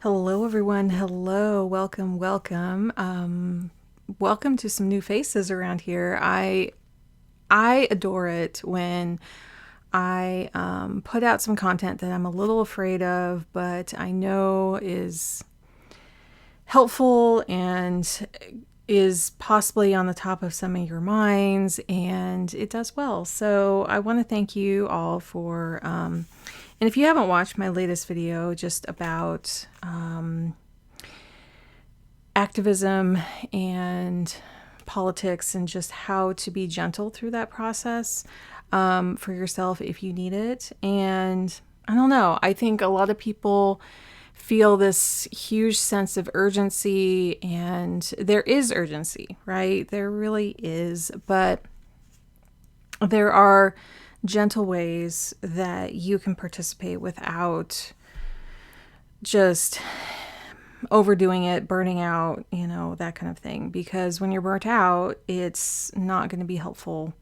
Hello, everyone. Hello. Welcome, welcome. Welcome to some new faces around here. I adore it when I put out some content that I'm a little afraid of, but I know is helpful and is possibly on the top of some of your minds, and it does well. So I want to thank you all for, and if you haven't watched my latest video just about activism and politics and just how to be gentle through that process for yourself if you need it. And I don't know, I think a lot of people feel this huge sense of urgency, and there is urgency, right? There really is, but there are gentle ways that you can participate without just overdoing it, burning out, that kind of thing. Because when you're burnt out, it's not going to be helpful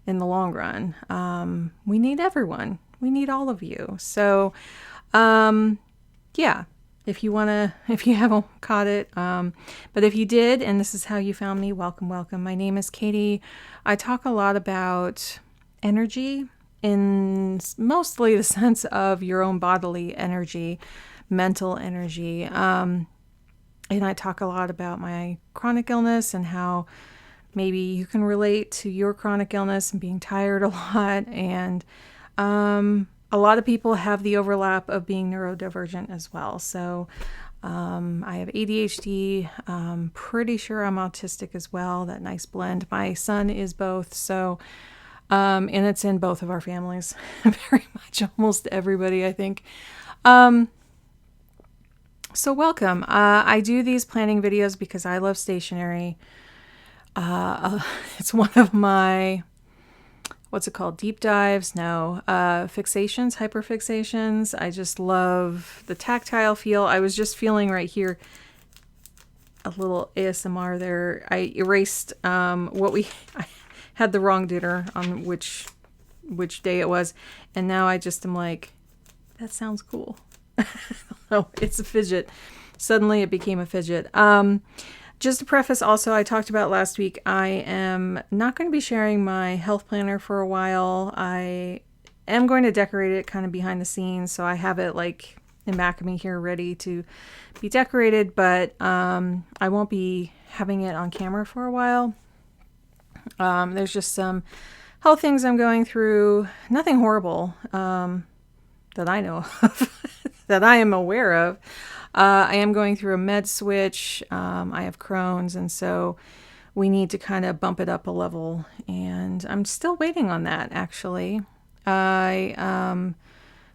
in the long run. We need everyone. We need all of you. So, yeah, if you haven't caught it, but if you did, and this is how you found me, welcome, welcome. My name is Katie. I talk a lot about energy in mostly the sense of your own bodily energy, mental energy. And I talk a lot about my chronic illness and how maybe you can relate to your chronic illness and being tired a lot. And a lot of people have the overlap of being neurodivergent as well. So I have ADHD. Pretty sure I'm autistic as well. That nice blend. My son is both. So, and it's in both of our families. Very much, almost everybody, I think. So welcome. I do these planning videos because I love stationery. It's one of my, what's it called? Deep dives? No. Fixations, hyperfixations. I just love the tactile feel. I was just feeling right here a little ASMR there. I erased I had the wrong dinner on which day it was. And now I just am like, that sounds cool. Oh, it's a fidget. Suddenly it became a fidget. Just to preface also, I talked about last week, I am not going to be sharing my health planner for a while. I am going to decorate it kind of behind the scenes, so I have it like in back of me here ready to be decorated, but I won't be having it on camera for a while. There's just some health things I'm going through. Nothing horrible that I know of, that I am aware of. I am going through a med switch. I have Crohn's, and so we need to kind of bump it up a level. And I'm still waiting on that, actually. I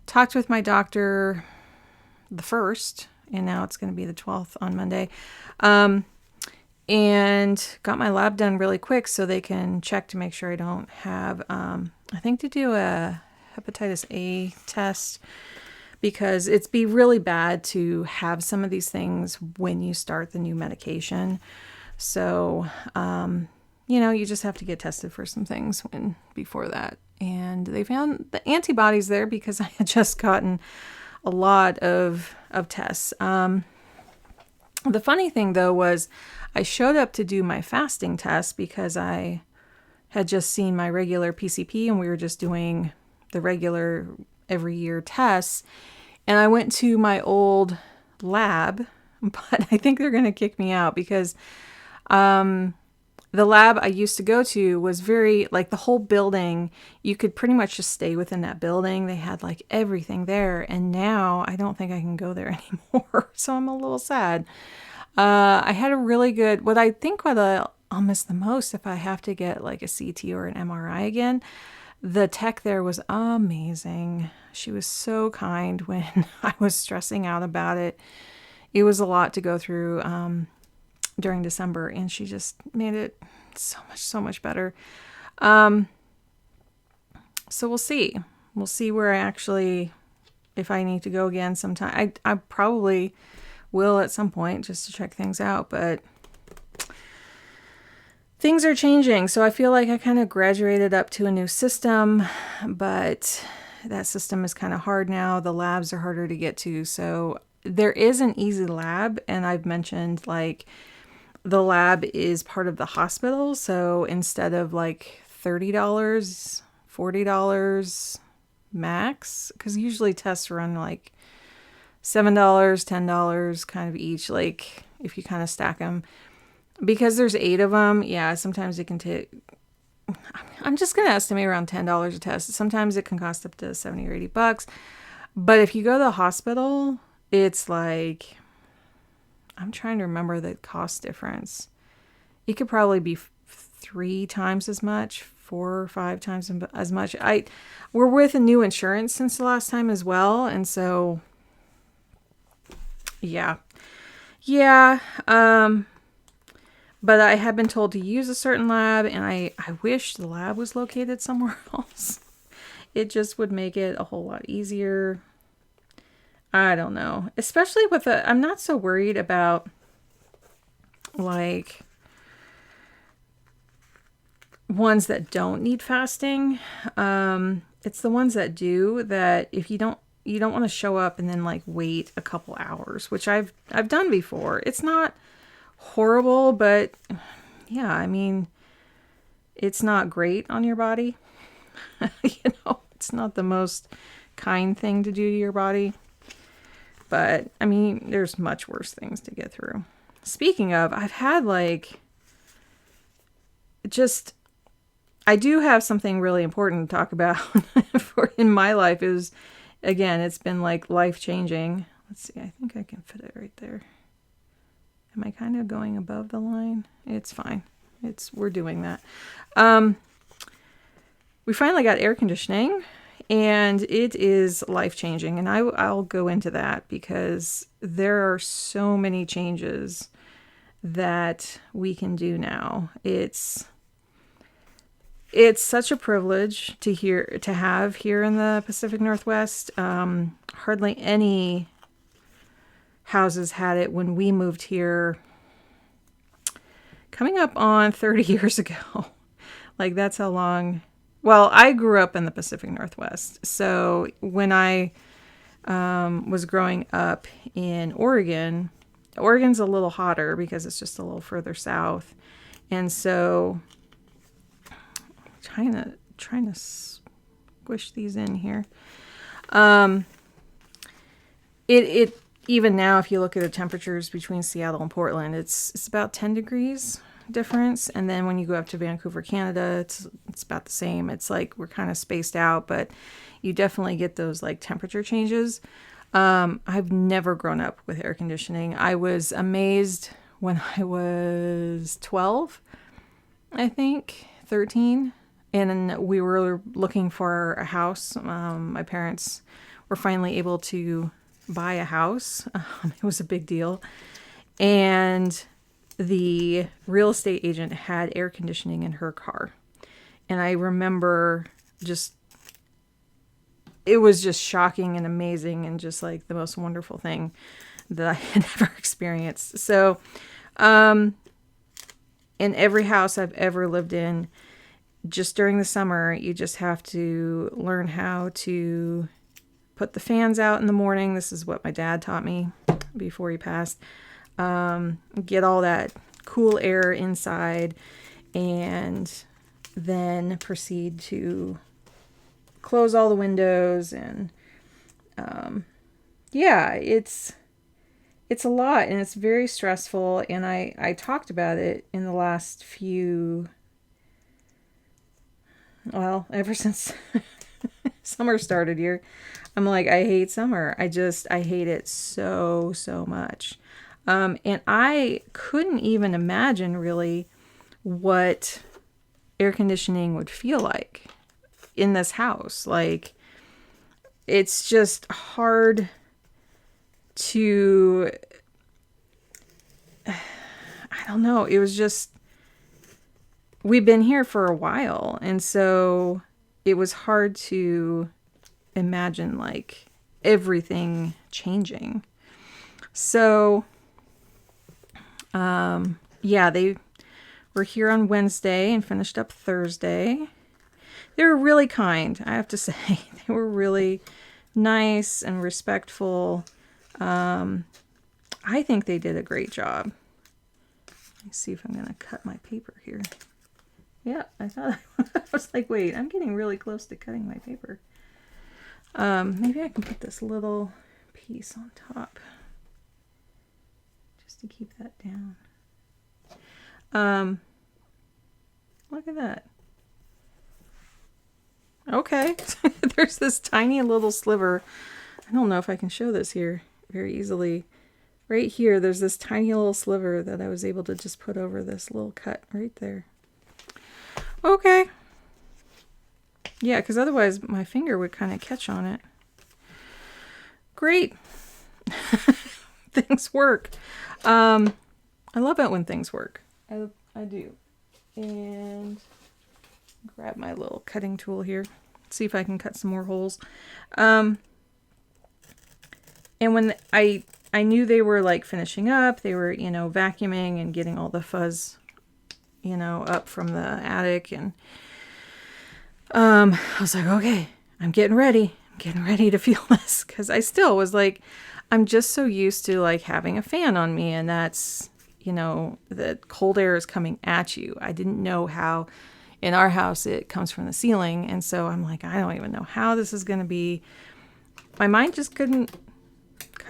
talked with my doctor the 1st, and now it's going to be the 12th on Monday. And got my lab done really quick so they can check to make sure I don't have, I think to do a hepatitis A test, because it's be really bad to have some of these things when you start the new medication. So, you just have to get tested for some things before that. And they found the antibodies there because I had just gotten a lot of tests. The funny thing though was I showed up to do my fasting test because I had just seen my regular PCP and we were just doing the regular every year tests. And I went to my old lab, but I think they're going to kick me out because the lab I used to go to was very, like the whole building, you could pretty much just stay within that building. They had like everything there. And now I don't think I can go there anymore. So I'm a little sad. I had a really good, what I'll miss the most if I have to get like a CT or an MRI again. The tech there was amazing. She was so kind when I was stressing out about it. It was a lot to go through during December, and she just made it so much better. So we'll see. We'll see where if I need to go again sometime. I probably will at some point just to check things out, but things are changing. So I feel like I kind of graduated up to a new system, but that system is kind of hard now. The labs are harder to get to. So there is an easy lab, and I've mentioned like the lab is part of the hospital. So instead of like $30, $40 max, because usually tests run like $7, $10 kind of each, like if you kind of stack them. Because there's 8 of them, yeah, sometimes it can take, I'm just going to estimate around $10 a test. Sometimes it can cost up to 70 or $80. But if you go to the hospital, it's like, I'm trying to remember the cost difference. It could probably be 3 times as much, 4 or 5 times as much. We're with a new insurance since the last time as well. And so, yeah. But I have been told to use a certain lab, and I wish the lab was located somewhere else. It just would make it a whole lot easier. I don't know. Especially with I'm not so worried about like ones that don't need fasting. It's the ones that do, that if you don't want to show up and then like wait a couple hours, which I've done before. It's not horrible, but yeah, I mean, it's not great on your body. It's not the most kind thing to do to your body. But I mean, there's much worse things to get through. Speaking of, I've had like I do have something really important to talk about in my life. It's been like life-changing. Let's see, I think I can fit it right there. Am I kind of going above the line? It's fine. We're doing that. We finally got air conditioning, and it is life-changing. And I'll go into that because there are so many changes that we can do now. It's such a privilege to have here in the Pacific Northwest. Hardly any houses had it when we moved here, coming up on 30 years ago. Like, that's how long. Well, I grew up in the Pacific Northwest. So when I was growing up in Oregon's a little hotter because it's just a little further south. And so trying to squish these in here. It even now, if you look at the temperatures between Seattle and Portland, it's about 10 degrees difference. And then when you go up to Vancouver, Canada, it's about the same. It's like we're kind of spaced out, but you definitely get those like temperature changes. I've never grown up with air conditioning. I was amazed when I was 12, I think, 13. And we were looking for a house. My parents were finally able to buy a house. It was a big deal. And the real estate agent had air conditioning in her car. And I remember it was just shocking and amazing and just like the most wonderful thing that I had ever experienced. So, in every house I've ever lived in, just during the summer, you just have to learn how to put the fans out in the morning. This is what my dad taught me before he passed. Get all that cool air inside, and then proceed to close all the windows. And it's a lot, and it's very stressful. And I talked about it in the last ever since summer started here. I'm like, I hate summer. I hate it so much. And I couldn't even imagine really what air conditioning would feel like in this house. Like, it's just hard to, I don't know. It was just, we've been here for a while. And so it was hard to imagine like everything changing. So, they were here on Wednesday and finished up Thursday. They were really kind, I have to say. They were really nice and respectful. I think they did a great job. Let's see if I'm going to cut my paper here. Yeah, I thought I was like, wait, I'm getting really close to cutting my paper. Maybe I can put this little piece on top just to keep that down. Look at that. Okay, there's this tiny little sliver. I don't know if I can show this here very easily. Right here, there's this tiny little sliver that I was able to just put over this little cut right there. Okay. Yeah, because otherwise my finger would kind of catch on it. Great. Things work. I love it when things work. I do. And grab my little cutting tool here. See if I can cut some more holes. And when I knew they were like finishing up, they were, vacuuming and getting all the fuzz, up from the attic. And I was like, okay, I'm getting ready. I'm getting ready to feel this. Because I still was like, I'm just so used to like having a fan on me. And that's, the cold air is coming at you. I didn't know how in our house it comes from the ceiling. And so I'm like, I don't even know how this is going to be. My mind just couldn't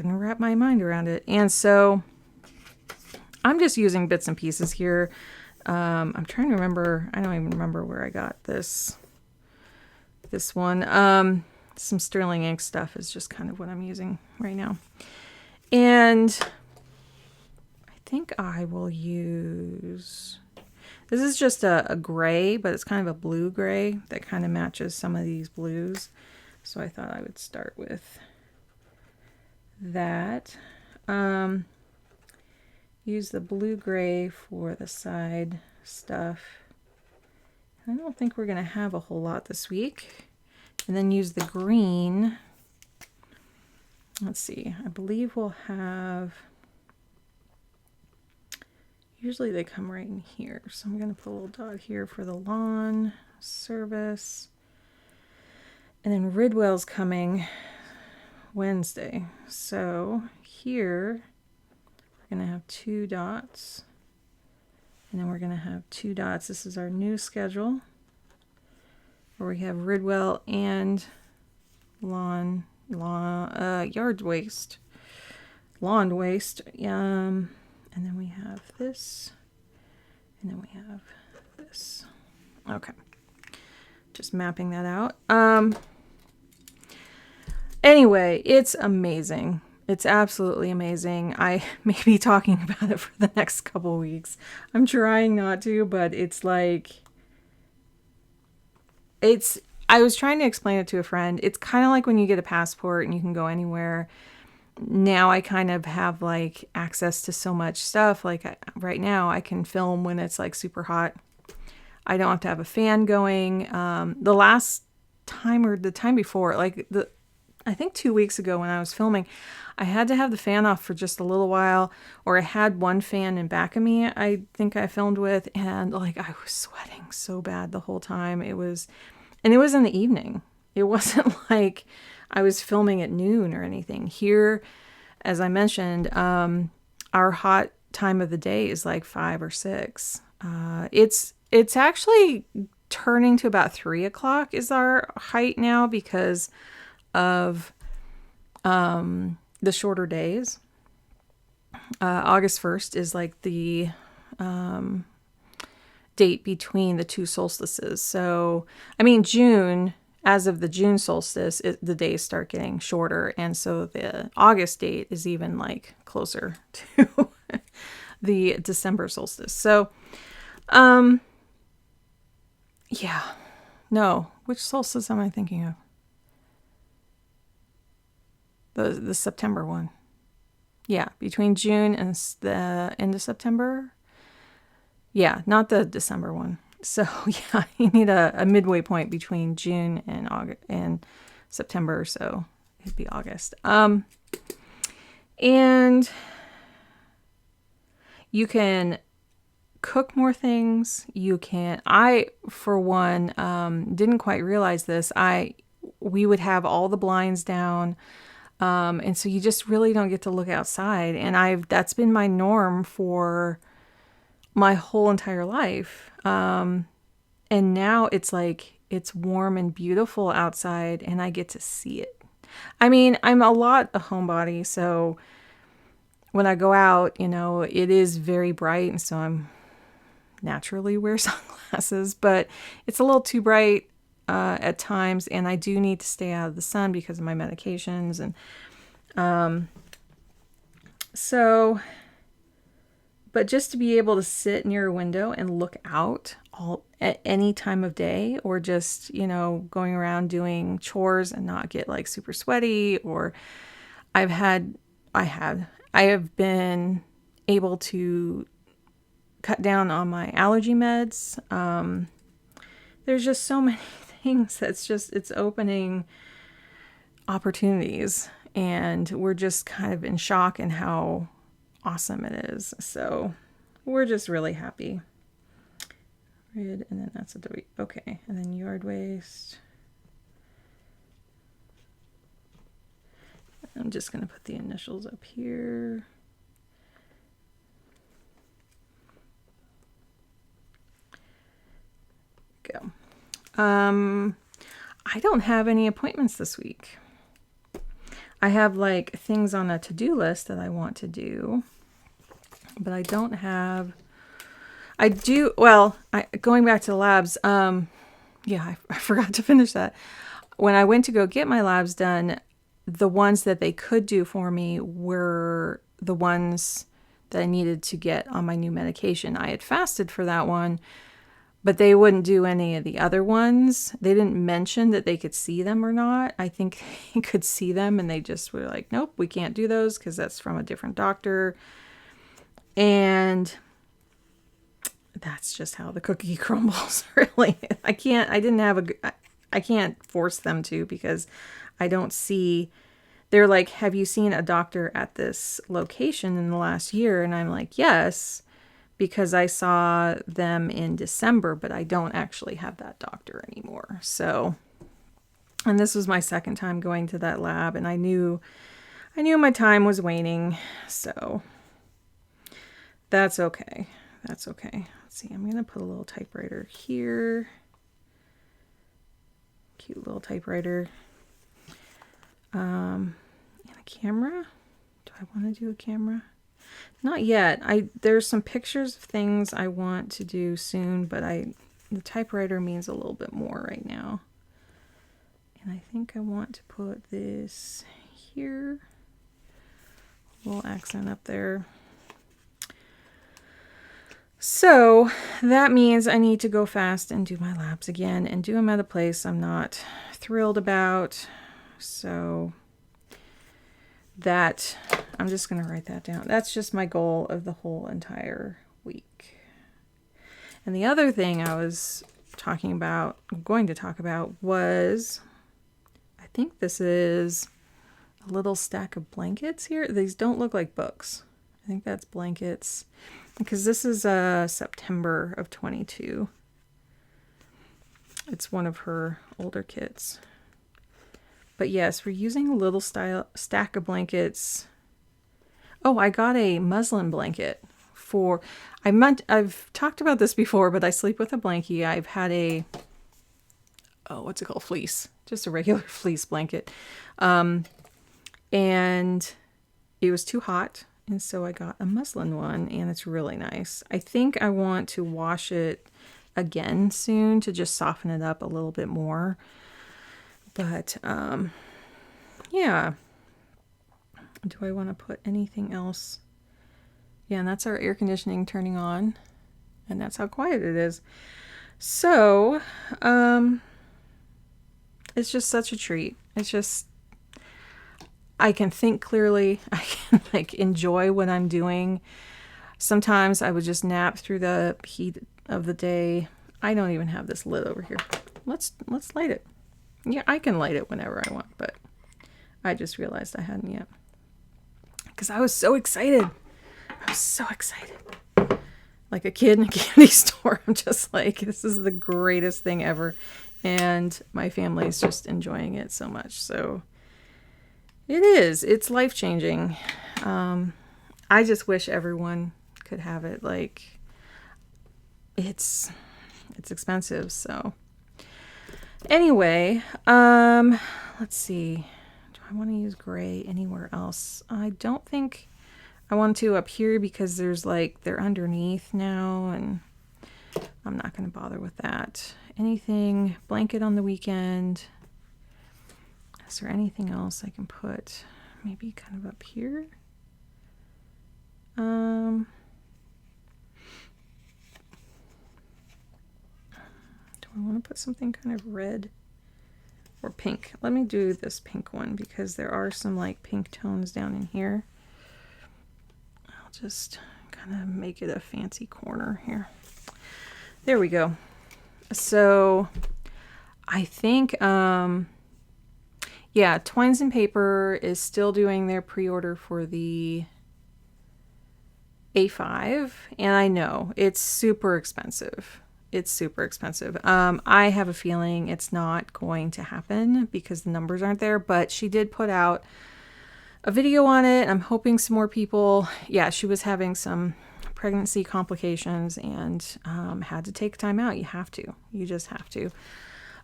wrap my mind around it. And so I'm just using bits and pieces here. I'm trying to remember. I don't even remember where I got this one. Some Sterling ink stuff is just kind of what I'm using right now. And I think I will use, this is just a gray, but it's kind of a blue gray that kind of matches some of these blues. So I thought I would start with that. Use the blue gray for the side stuff. I don't think we're going to have a whole lot this week. And then use the green. Let's see. I believe we'll have, usually they come right in here. So I'm going to put a little dot here for the lawn service. And then Ridwell's coming Wednesday. So here we're going to have 2 dots. And then we're going to have 2 dots. This is our new schedule where we have Ridwell and yard waste, lawn waste. And then we have this, and then we have this. Okay. Just mapping that out. Anyway, it's amazing. It's absolutely amazing. I may be talking about it for the next couple weeks. I'm trying not to, but it's like, I was trying to explain it to a friend. It's kind of like when you get a passport and you can go anywhere. Now I kind of have like access to so much stuff. Like right now I can film when it's like super hot. I don't have to have a fan going. The last time or the time before, I think 2 weeks ago when I was filming, I had to have the fan off for just a little while, or I had one fan in back of me, I think I filmed with, and like I was sweating so bad the whole time. It was in the evening. It wasn't like I was filming at noon or anything. Here, as I mentioned, our hot time of the day is like 5 or 6. It's actually turning to about 3 o'clock is our height now because of the shorter days. August 1st is like the date between the 2 solstices. So, I mean, June, as of the June solstice, the days start getting shorter. And so the August date is even like closer to the December solstice. So, yeah, no, which solstice am I thinking of? The September one. Yeah, between June and the end of September. Yeah, not the December one. So yeah, you need a midway point between June and August and September. So it'd be August. And you can cook more things. You can. I, for one, didn't quite realize this. We would have all the blinds down. And so you just really don't get to look outside. And that's been my norm for my whole entire life. And now it's like, it's warm and beautiful outside and I get to see it. I mean, I'm a lot a homebody, so when I go out, it is very bright, and so I'm naturally wear sunglasses, but it's a little too bright at times, and I do need to stay out of the sun because of my medications. And but just to be able to sit near a window and look out at any time of day, or just, going around doing chores and not get like super sweaty, or I have been able to cut down on my allergy meds. There's just so many things it's opening opportunities, and we're just kind of in shock in how awesome it is. So we're just really happy. Red, and then that's a W. Okay, and then yard waste. I'm just going to put the initials up here. Go. I don't have any appointments this week. I have like things on a to-do list that I want to do, but I don't have. I do. Well, going back to the labs. Yeah, I forgot to finish that. When I went to go get my labs done, the ones that they could do for me were the ones that I needed to get on my new medication. I had fasted for that one, but they wouldn't do any of the other ones. They didn't mention that they could see them or not. I think they could see them, and they just were like, nope, we can't do those because that's from a different doctor. And that's just how the cookie crumbles, really. I can't force them to, because I don't see. They're like, have you seen a doctor at this location in the last year? And I'm like, yes, because I saw them in December, but I don't actually have that doctor anymore. So, and this was my second time going to that lab, and I knew my time was waning. So that's okay. That's okay. Let's see. I'm going to put a little typewriter here. Cute little typewriter. And a camera. Do I want to do a camera? Not yet. There's some pictures of things I want to do soon, but the typewriter means a little bit more right now. And I think I want to put this here. A little accent up there. So that means I need to go fast and do my labs again, and do them at a place I'm not thrilled about. So that, I'm just going to write that down. That's just my goal of the whole entire week. And the other thing I was going to talk about was, I think this is a little stack of blankets here. These don't look like books. I think that's blankets, because this is September of 22. It's one of her older kits. But yes, we're using a little stack of blankets. Oh, I got a muslin blanket I've talked about this before, but I sleep with a blankie. I've had what's it called? Fleece. Just a regular fleece blanket. And it was too hot. And so I got a muslin one, and it's really nice. I think I want to wash it again soon to just soften it up a little bit more. But, yeah. Do I want to put anything else? Yeah, and that's our air conditioning turning on. And that's how quiet it is. So, it's just such a treat. It's just, I can think clearly. I can enjoy what I'm doing. Sometimes I would just nap through the heat of the day. I don't even have this lit over here. Let's light it. Yeah, I can light it whenever I want, but I just realized I hadn't yet. Because I was so excited. Like a kid in a candy store. I'm just like, this is the greatest thing ever. And my family is just enjoying it so much. So It is. It's life-changing. I just wish everyone could have it. Like, it's expensive, so. Anyway, let's see. Do I want to use gray anywhere else? I don't think I want to up here because there's like, they're underneath now, and I'm not going to bother with that. Anything, blanket on the weekend. Is there anything else I can put? Maybe kind of up here. Do I want to put something kind of red or pink? Let me do this pink one because there are some like pink tones down in here. I'll just kind of make it a fancy corner here. There we go. So I think, yeah, Twines and Paper is still doing their pre-order for the A5, and I know it's super expensive. It's super expensive. I have a feeling it's not going to happen because the numbers aren't there, but she did put out a video on it. I'm hoping some more people, yeah, she was having some pregnancy complications and had to take time out. You have to. You just have to.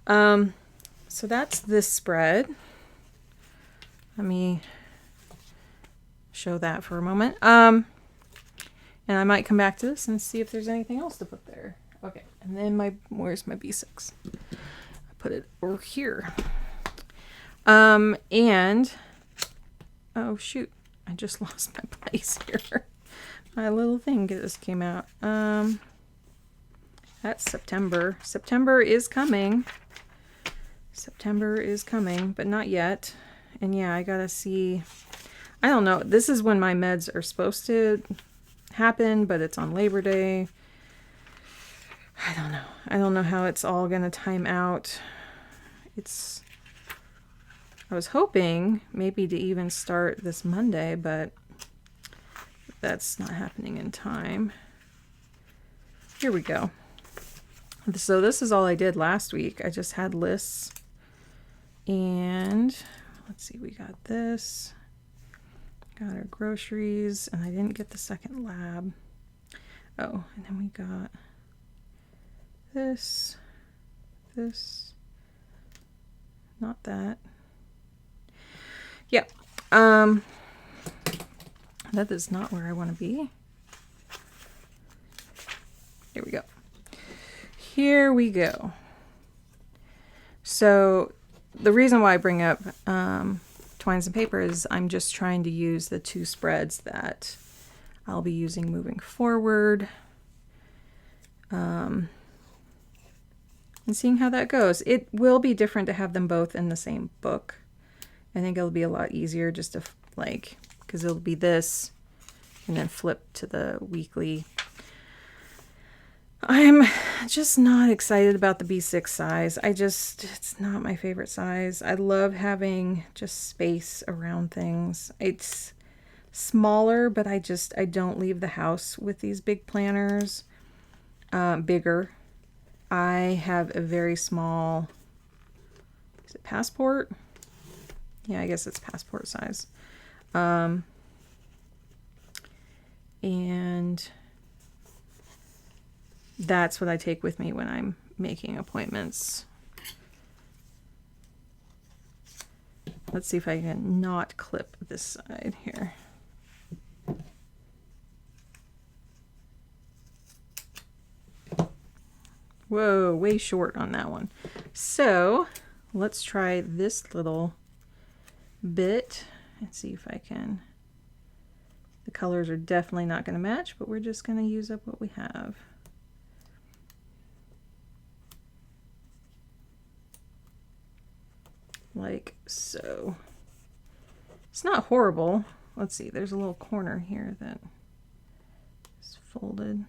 So that's this spread. Let me show that for a moment. And I might come back to this and see if there's anything else to put there. Okay, and then where's my B6? I put it over here. And, oh shoot, I just lost my place here. My little thing just came out. That's September. September is coming. September is coming, but not yet. And yeah, I gotta see, I don't know, this is when my meds are supposed to happen, but it's on Labor Day. I don't know. I don't know how it's all gonna time out. I was hoping maybe to even start this Monday, but that's not happening in time. Here we go. So this is all I did last week. I just had lists. And let's see, we got this. Got our groceries, and I didn't get the second lab. Oh, and then we got this, not that. Yep. That is not where I want to be. Here we go. Here we go. So the reason why I bring up Twines and Paper is I'm just trying to use the two spreads that I'll be using moving forward. And seeing how that goes. It will be different to have them both in the same book. I think it'll be a lot easier just to like, because it'll be this and then flip to the weekly. I'm just not excited about the B6 size. It's not my favorite size. I love having just space around things. It's smaller, but I don't leave the house with these big planners. Bigger. I have a very small, is it Passport? Yeah, I guess it's Passport size. And that's what I take with me when I'm making appointments. Let's see if I can not clip this side here. Whoa, way short on that one. So let's try this little bit and see if I can. The colors are definitely not going to match, but we're just going to use up what we have. Like so. It's not horrible. Let's see, there's a little corner here that is folded.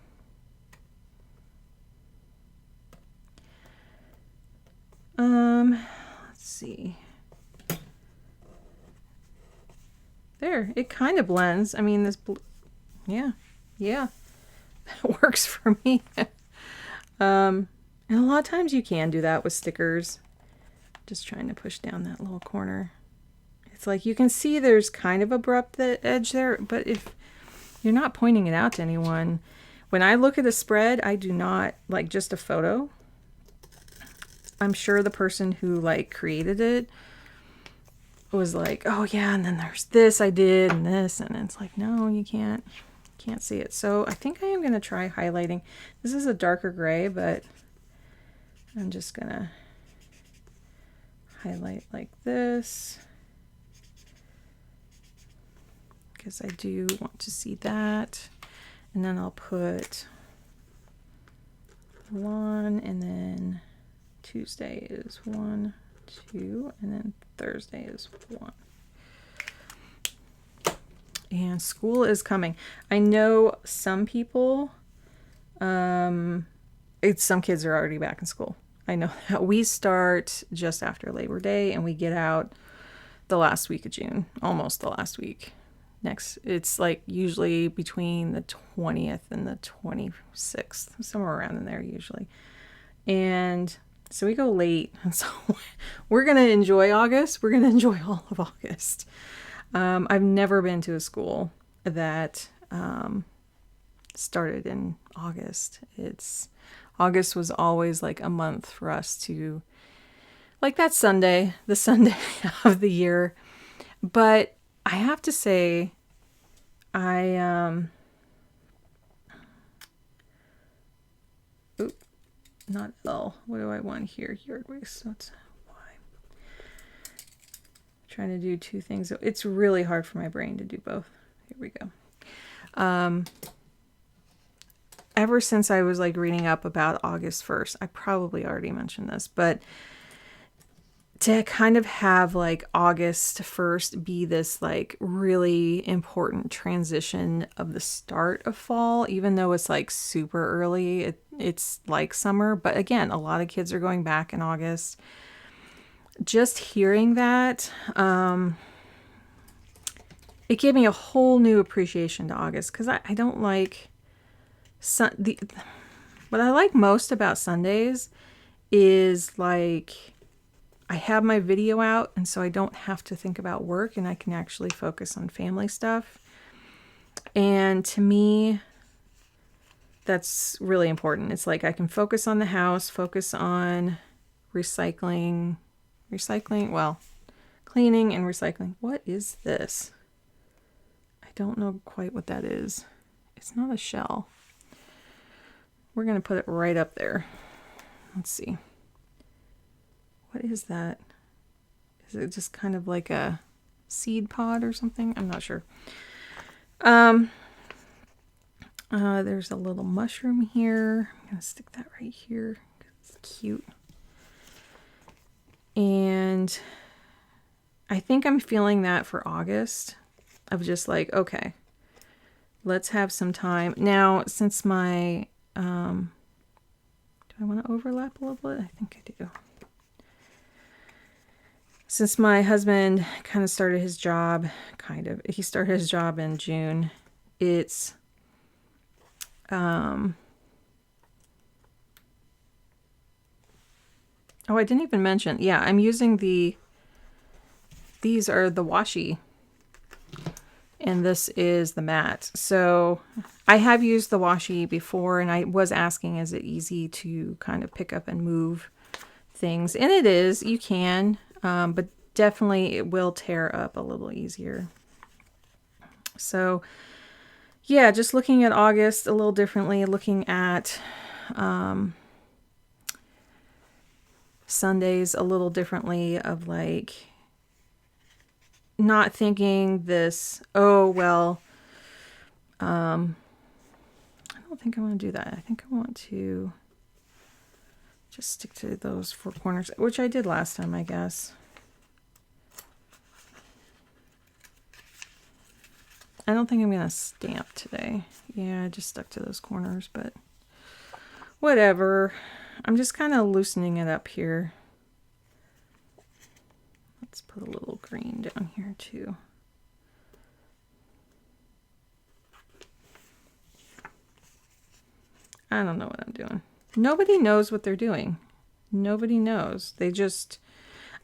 Let's see. There, it kind of blends. I mean, yeah, that works for me. And a lot of times you can do that with stickers. Just trying to push down that little corner. It's like you can see there's kind of abrupt edge there, but if you're not pointing it out to anyone, when I look at a spread, I do not, like just a photo, I'm sure the person who like created it was like, oh yeah, and then there's this I did and this, and it's like, no, you can't see it. So I think I am going to try highlighting. This is a darker gray, but I'm just going to highlight like this because I do want to see that. And then I'll put 1, and then Tuesday is 1, 2, and then Thursday is 1. And school is coming. I know some people, some kids are already back in school. I know that. We start just after Labor Day and we get out the last week of June, almost the last week. It's like usually between the 20th and the 26th, somewhere around in there usually. And so we go late. And so we're going to enjoy August. We're going to enjoy all of August. I've never been to a school that started in August. August was always like a month for us to, like that Sunday, the Sunday of the year. But I have to say, not L. What do I want here? Yard waste. So it's Y. Trying to do two things. It's really hard for my brain to do both. Here we go. Ever since I was like reading up about August 1st, I probably already mentioned this, but to kind of have like August 1st be this like really important transition of the start of fall, even though it's like super early, it's like summer. But again, a lot of kids are going back in August. Just hearing that, it gave me a whole new appreciation to August, because I don't like what I like most about Sundays is like I have my video out, and so I don't have to think about work and I can actually focus on family stuff. And to me, that's really important. It's like I can focus on the house, focus on cleaning and recycling. What is this? I don't know quite what that is. It's not a shell. We're going to put it right up there. Let's see. What is that? Is it just kind of like a seed pod or something? I'm not sure. There's a little mushroom here. I'm going to stick that right here. It's cute. And I think I'm feeling that for August. Of just like, okay, let's have some time. Now, since my, do I want to overlap a little bit? I think I do. Since my husband kind of started his job, he started his job in June, it's, oh, I didn't even mention, yeah, I'm using these are the WASHI, and this is the mat. So I have used the WASHI before, and I was asking, is it easy to kind of pick up and move things? And it is, you can. But definitely it will tear up a little easier. So yeah, just looking at August a little differently, looking at Sundays a little differently, of like not thinking this, oh, well, I don't think I want to do that. I think I want to just stick to those 4 corners, which I did last time, I guess. I don't think I'm going to stamp today. Yeah, I just stuck to those corners, but whatever. I'm just kind of loosening it up here. Let's put a little green down here too. I don't know what I'm doing. Nobody knows what they're doing. Nobody knows. They just,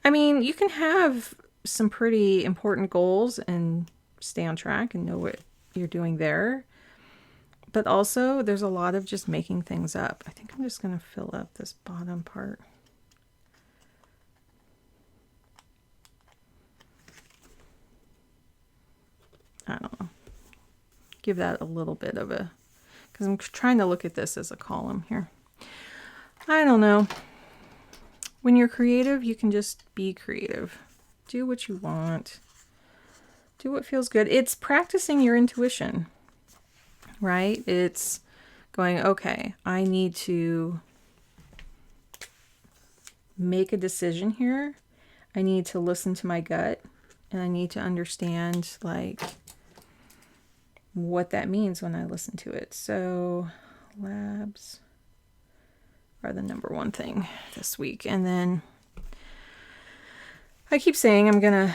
I mean, you can have some pretty important goals and stay on track and know what you're doing there. But also there's a lot of just making things up. I think I'm just going to fill up this bottom part. I don't know. Give that a little bit of a, because I'm trying to look at this as a column here. I don't know. When you're creative, you can just be creative. Do what you want. Do what feels good. It's practicing your intuition, right? It's going, okay, I need to make a decision here. I need to listen to my gut, and I need to understand like what that means when I listen to it. So labs are the number one thing this week. And then I keep saying I'm gonna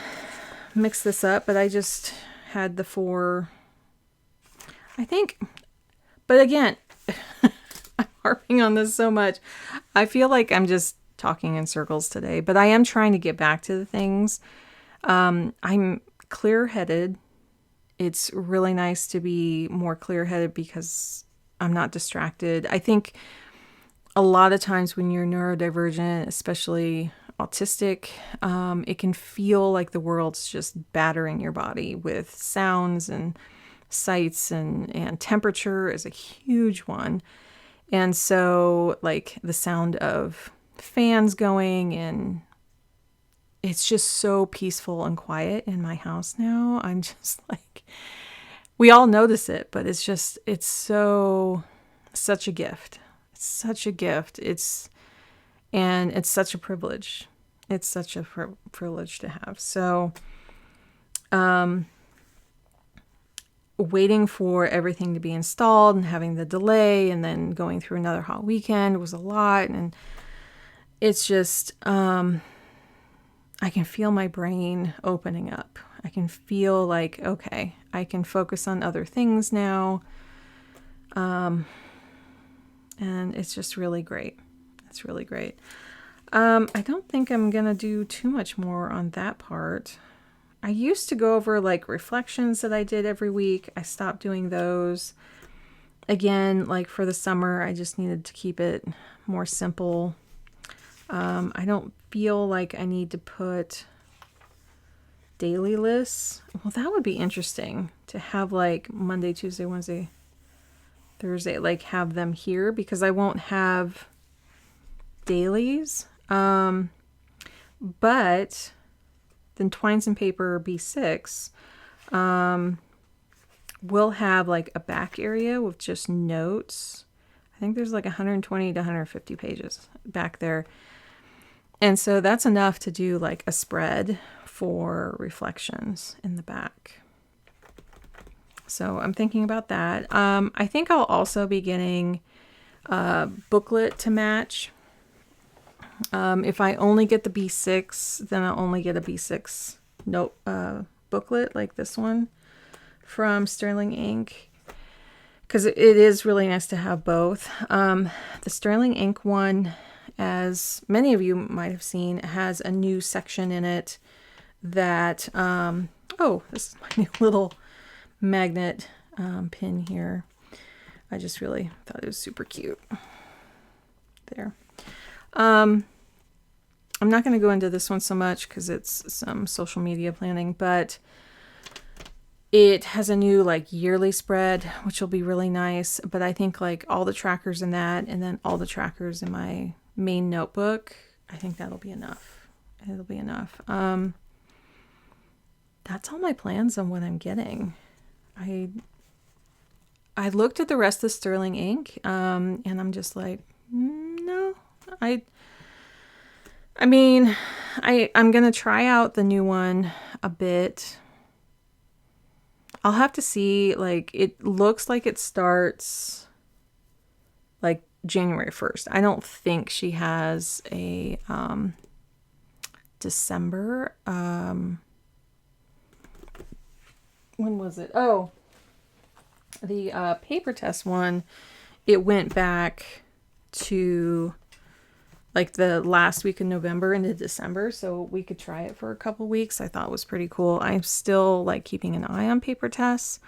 mix this up, but I just had the 4, I think, but again, I'm harping on this so much. I feel like I'm just talking in circles today, but I am trying to get back to the things. I'm clear-headed. It's really nice to be more clear-headed because I'm not distracted. I think a lot of times when you're neurodivergent, especially autistic, it can feel like the world's just battering your body with sounds and sights, and temperature is a huge one. And so like the sound of fans going, and it's just so peaceful and quiet in my house now. I'm just like, we all notice it, but it's such a gift. It's such a gift. And it's such a privilege. It's such a privilege to have. So, waiting for everything to be installed and having the delay and then going through another hot weekend was a lot. And it's just, I can feel my brain opening up. I can feel like, okay, I can focus on other things now. And it's just really great. It's really great. I don't think I'm going to do too much more on that part. I used to go over like reflections that I did every week. I stopped doing those. Again, like for the summer, I just needed to keep it more simple. I don't feel like I need to put daily lists. Well, that would be interesting to have like Monday, Tuesday, Wednesday, Thursday, like have them here, because I won't have dailies. But then Twines and Paper B6 will have like a back area with just notes. I think there's like 120 to 150 pages back there. And so that's enough to do like a spread for reflections in the back. So I'm thinking about that. I think I'll also be getting a booklet to match. If I only get the B6, then I'll only get a B6 note booklet like this one from Sterling Ink, because it is really nice to have both. The Sterling Ink one, as many of you might have seen, has a new section in it that, oh, this is my new little magnet pin here. I just really thought it was super cute. There. I'm not going to go into this one so much because it's some social media planning, but it has a new like yearly spread, which will be really nice. But I think like all the trackers in that, and then all the trackers in my main notebook, I think that'll be enough. It'll be enough. That's all my plans on what I'm getting. I looked at the rest of Sterling Ink, and I'm just like, no, I'm going to try out the new one a bit. I'll have to see, like, it looks like it starts like January 1st. I don't think she has a December. When was it? Oh, the Papertess one, it went back to like the last week in November into December, so we could try it for a couple weeks. I thought was pretty cool. I'm still like keeping an eye on Papertess.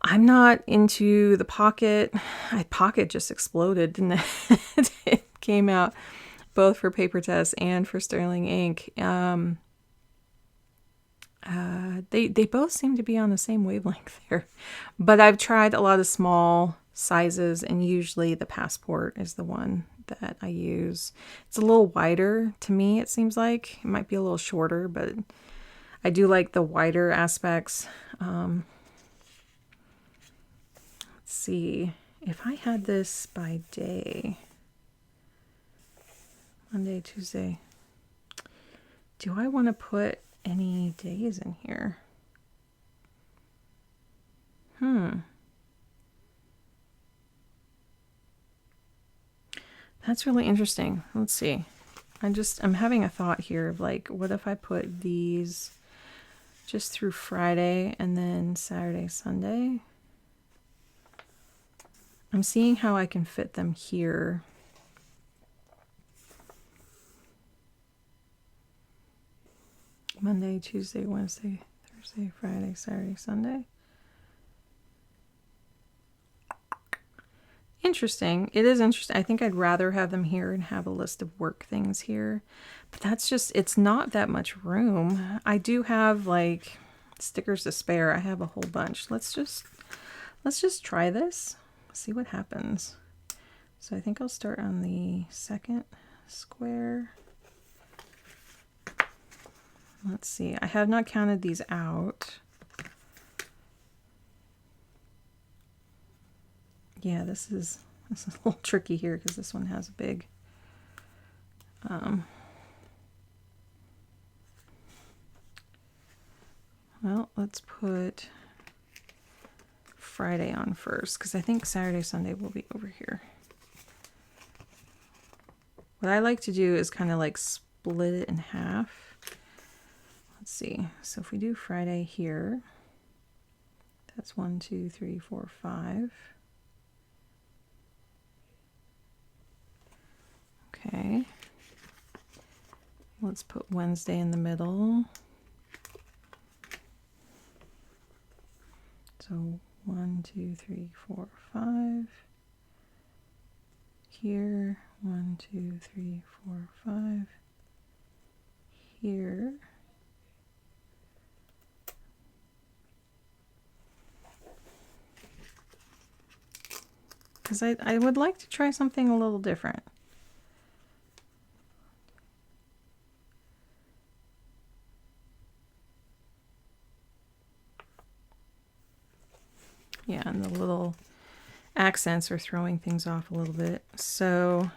I'm not into the Pocket. Pocket just exploded, didn't it? It came out both for Papertess and for Sterling Ink. They both seem to be on the same wavelength there. But I've tried a lot of small sizes, and usually the Passport is the one that I use. It's a little wider to me, it seems like. It might be a little shorter, but I do like the wider aspects. Let's see. If I had this by day, Monday, Tuesday, do I want to put any days in here? That's really interesting. Let's see. I'm having a thought here of like, what if I put these just through Friday and then Saturday, Sunday? I'm seeing how I can fit them here. Monday, Tuesday, Wednesday, Thursday, Friday, Saturday, Sunday. Interesting. It is interesting. I think I'd rather have them here and have a list of work things here. But that's just, it's not that much room. I do have like stickers to spare. I have a whole bunch. Let's just try this. See what happens. So I think I'll start on the second square. Let's see. I have not counted these out. Yeah, this is a little tricky here because this one has a big well, let's put Friday on first because I think Saturday, Sunday will be over here. What I like to do is kind of like split it in half. Let's see. So if we do Friday here, that's 1, 2, 3, 4, 5. Okay. Let's put Wednesday in the middle. So 1, 2, 3, 4, 5. Here, 1, 2, 3, 4, 5. Here. Because I would like to try something a little different. Yeah, and the little accents are throwing things off a little bit. So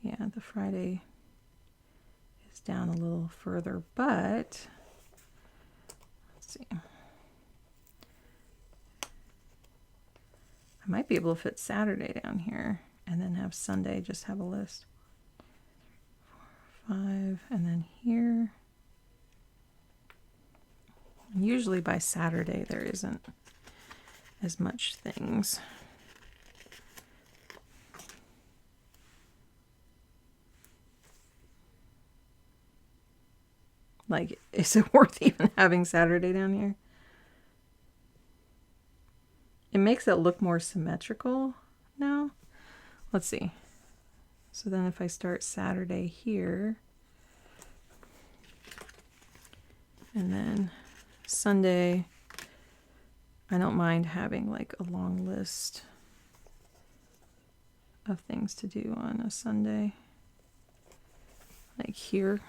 yeah, the Friday is down a little further, but let's see. I might be able to fit Saturday down here and then have Sunday just have a list. 4, 5, and then here. Usually by Saturday there isn't as much things. Like, is it worth even having Saturday down here? It makes it look more symmetrical now. Let's see. So then if I start Saturday here, and then Sunday, I don't mind having like a long list of things to do on a Sunday. Like here.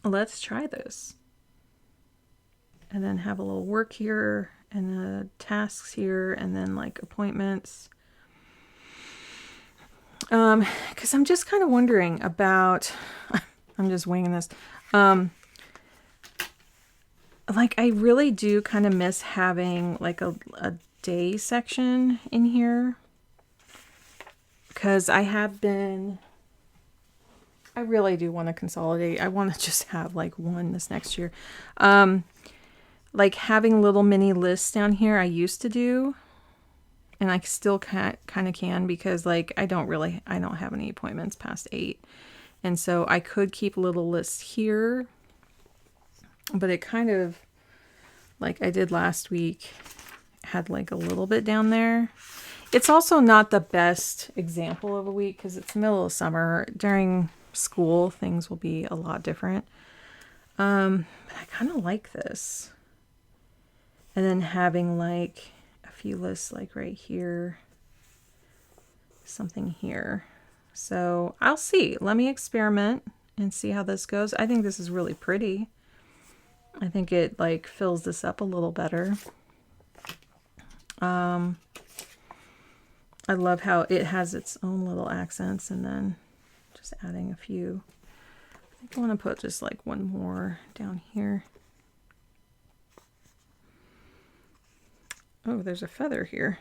Let's try this. And then have a little work here, and tasks here, and then like appointments. Because I'm just kind of wondering about, I'm just winging this. Like I really do kind of miss having like a day section in here. Because I really do want to consolidate. I want to just have like one this next year. Like having little mini lists down here I used to do. and I still kind of can because like I don't have any appointments past 8. And so I could keep a little list here, but it kind of, like I did last week, had like a little bit down there. It's also not the best example of a week because it's the middle of summer. During school, things will be a lot different. But I kind of like this. And then having like a few lists like right here, something here. So I'll see. Let me experiment and see how this goes. I think this is really pretty. I think it like fills this up a little better. I love how it has its own little accents, and then just adding a few. I think I want to put just like one more down here. Oh, there's a feather here.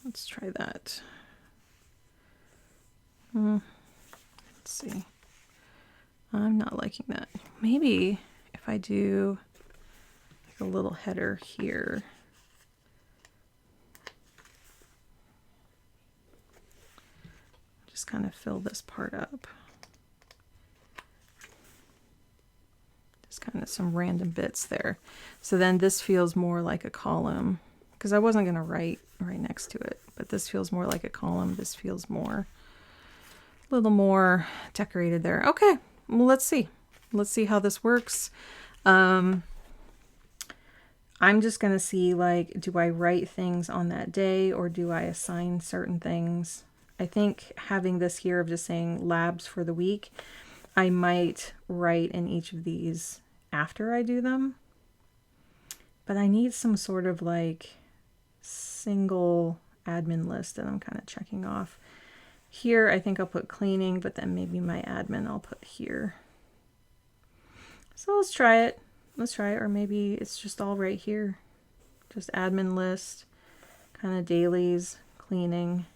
Let's try that. Let's see. I'm not liking that. Maybe if I do like a little header here. Just kind of fill this part up. Just kind of some random bits there. So then this feels more like a column, because I wasn't going to write right next to it, but this feels more like a column. This feels more, a little more decorated there. Okay, well, let's see. Let's see how this works. I'm just going to see, like, do I write things on that day or do I assign certain things? I think having this here of just saying labs for the week, I might write in each of these after I do them. But I need some sort of like single admin list that I'm kind of checking off. Here, I think I'll put cleaning, but then maybe my admin I'll put here. So let's try it. Let's try it. Or maybe it's just all right here. Just admin list, kind of dailies, cleaning.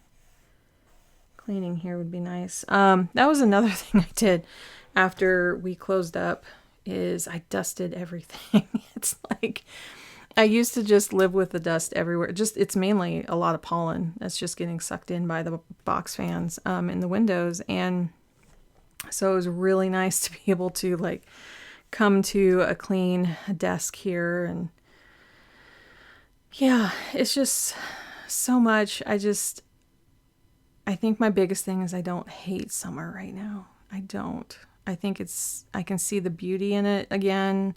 Cleaning here would be nice. That was another thing I did after we closed up, is I dusted everything. It's like I used to just live with the dust everywhere. Just, it's mainly a lot of pollen that's just getting sucked in by the box fans in the windows. And so it was really nice to be able to like come to a clean desk here. And yeah, it's just so much. I think my biggest thing is I don't hate summer right now. I don't. I think I can see the beauty in it again.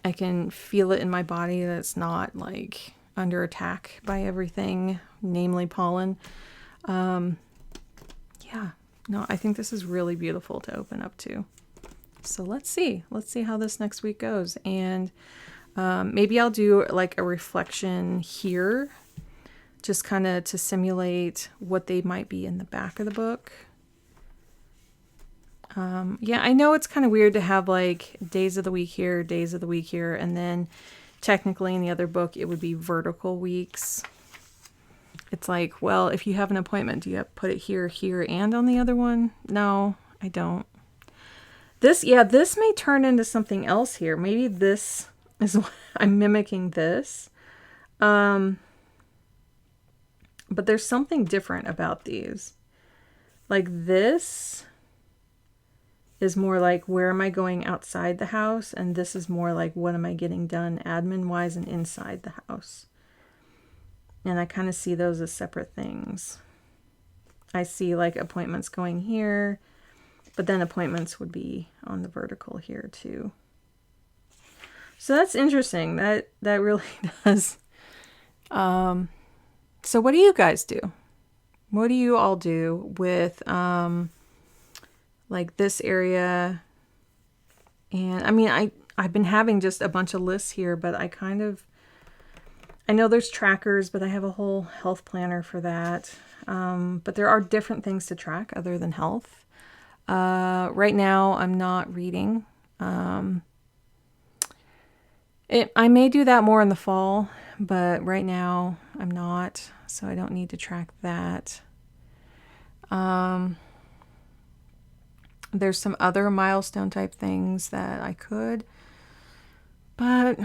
I can feel it in my body that it's not like under attack by everything, namely pollen. Yeah, no, I think this is really beautiful to open up to. So let's see how this next week goes. And maybe I'll do like a reflection here, just kind of to simulate what they might be in the back of the book. Yeah, I know it's kind of weird to have like days of the week here, and then technically in the other book it would be vertical weeks. It's like, well, if you have an appointment, do you have to put it here, here, and on the other one? No, I don't. This may turn into something else here. Maybe this is what I'm mimicking this. But there's something different about these. Like this is more like, where am I going outside the house? And this is more like, what am I getting done admin-wise and inside the house? And I kind of see those as separate things. I see like appointments going here, but then appointments would be on the vertical here too. So that's interesting. That really does. So what do you guys do? What do you all do with like this area? And I mean, I've been having just a bunch of lists here, but I know there's trackers, but I have a whole health planner for that. But there are different things to track other than health. Right now I'm not reading. I may do that more in the fall, but right now I'm not, so I don't need to track that. There's some other milestone type things that I could, but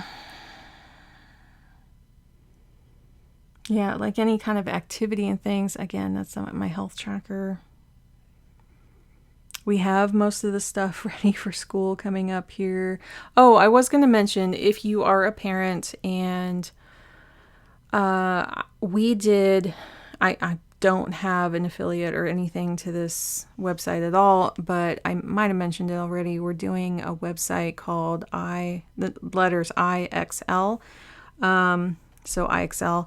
Yeah, like any kind of activity and things. Again, that's not my health tracker. We have most of the stuff ready for school coming up here. Oh, I was going to mention, if you are a parent and I don't have an affiliate or anything to this website at all, but I might have mentioned it already. We're doing a website called the letters IXL. So IXL.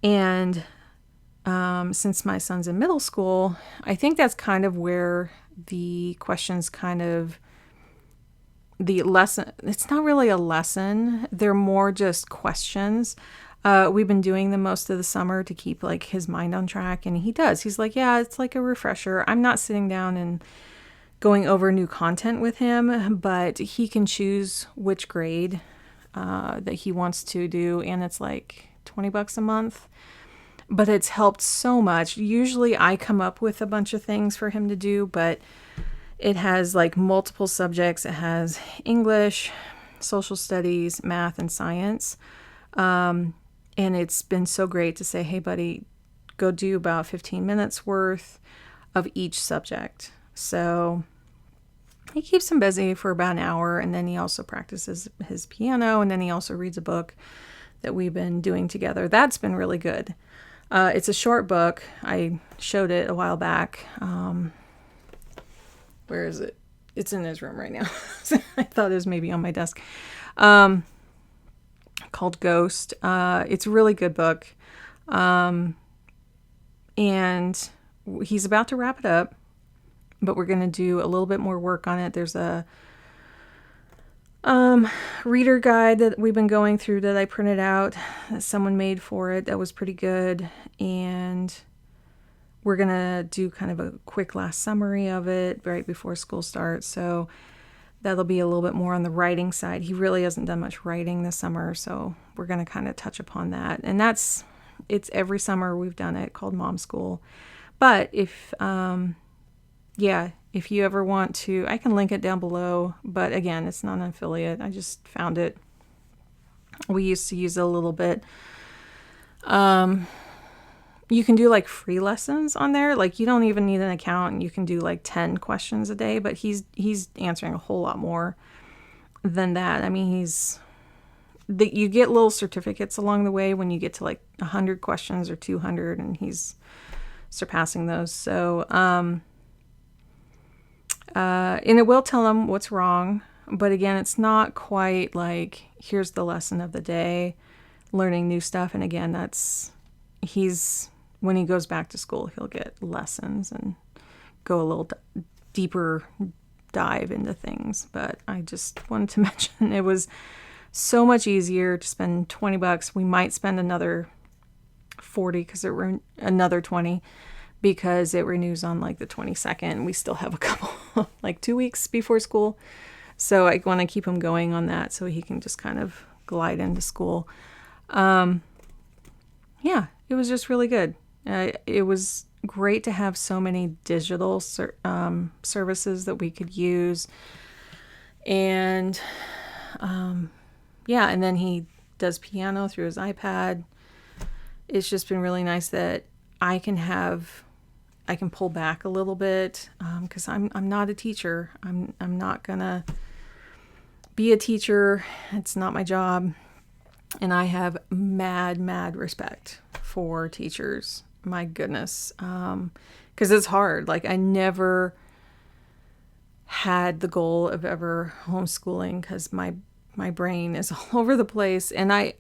And since my son's in middle school, I think that's kind of where the questions the lesson, it's not really a lesson. They're more just questions. We've been doing them most of the summer to keep like his mind on track. And he does. He's like, yeah, it's like a refresher. I'm not sitting down and going over new content with him, but he can choose which grade that he wants to do. And it's like $20 a month. But it's helped so much. Usually I come up with a bunch of things for him to do, but it has like multiple subjects. It has English, social studies, math, and science. And it's been so great to say, hey, buddy, go do about 15 minutes worth of each subject. So he keeps him busy for about an hour, and then he also practices his piano, and then he also reads a book that we've been doing together. That's been really good. It's a short book. I showed it a while back. Where is it? It's in his room right now. I thought it was maybe on my desk. Called Ghost. It's a really good book. And he's about to wrap it up, but we're going to do a little bit more work on it. There's a reader guide that we've been going through that I printed out that someone made for it that was pretty good, and we're gonna do kind of a quick last summary of it right before school starts, so that'll be a little bit more on the writing side. He really hasn't done much writing this summer, so we're gonna kind of touch upon that. And it's every summer we've done it, called Mom School. But if if you ever want to, I can link it down below. But again, it's not an affiliate. I just found it. We used to use it a little bit. You can do like free lessons on there. Like you don't even need an account, and you can do like 10 questions a day. But he's answering a whole lot more than that. I mean, you get little certificates along the way when you get to like 100 questions or 200, and he's surpassing those. So, and it will tell them what's wrong, but again, it's not quite like, here's the lesson of the day, learning new stuff. And again, when he goes back to school, he'll get lessons and go a little deeper dive into things. But I just wanted to mention it was so much easier to spend $20. We might spend another 40 another 20 because it renews on like the 22nd. We still have a couple, like 2 weeks before school. So I want to keep him going on that so he can just kind of glide into school. Yeah, it was just really good. It was great to have so many digital services that we could use. And and then he does piano through his iPad. It's just been really nice that I can pull back a little bit, because I'm not a teacher. I'm not gonna be a teacher. It's not my job. And I have mad respect for teachers. My goodness. Because it's hard. Like, I never had the goal of ever homeschooling because my brain is all over the place. And I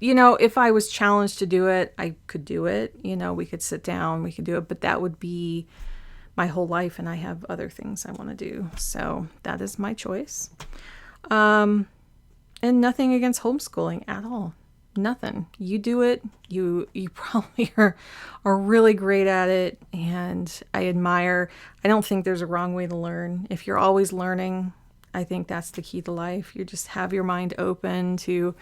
if I was challenged to do it, I could do it. We could sit down, we could do it, but that would be my whole life, and I have other things I want to do. So that is my choice. And nothing against homeschooling at all. Nothing. You do it. You probably are really great at it, and I admire. I don't think there's a wrong way to learn. If you're always learning, I think that's the key to life. You just have your mind open to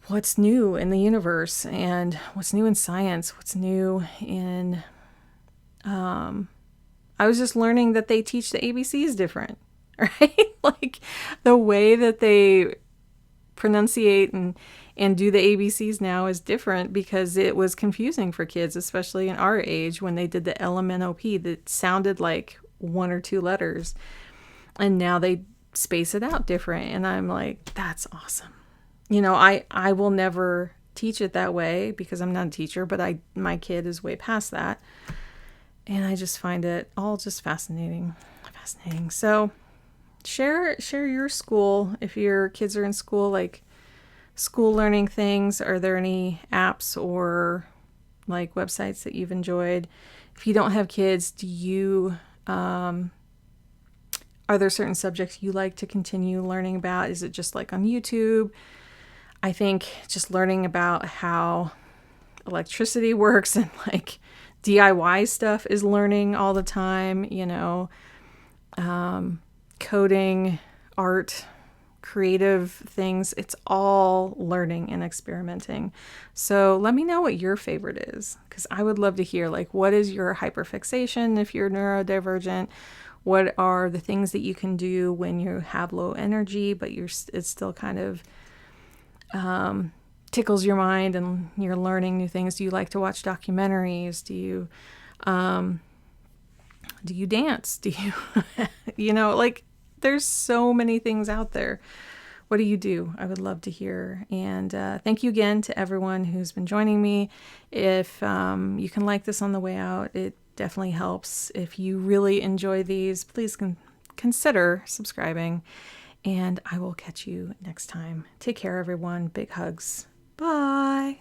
what's new in the universe and what's new in science, what's new in... I was just learning that they teach the ABCs different, right? Like the way that they pronunciate and and do the ABCs now is different because it was confusing for kids, especially in our age when they did the LMNOP that sounded like one or two letters. And now they space it out different. And I'm like, that's awesome. You know, I will never teach it that way because I'm not a teacher, but my kid is way past that. And I just find it all just fascinating. So share your school. If your kids are in school, like school learning things, are there any apps or like websites that you've enjoyed? If you don't have kids, do you, are there certain subjects you like to continue learning about? Is it just like on YouTube? I think just learning about how electricity works and like DIY stuff is learning all the time, you know, coding, art, creative things. It's all learning and experimenting. So let me know what your favorite is, because I would love to hear, like, what is your hyperfixation if you're neurodivergent? What are the things that you can do when you have low energy, but it's still kind of tickles your mind and you're learning new things? Do you like to watch documentaries? Do you dance? Do you, you know, like there's so many things out there. What do you do? I would love to hear. And thank you again to everyone who's been joining me. If you can like this on the way out, it definitely helps. If you really enjoy these, please consider subscribing. And I will catch you next time. Take care, everyone. Big hugs. Bye.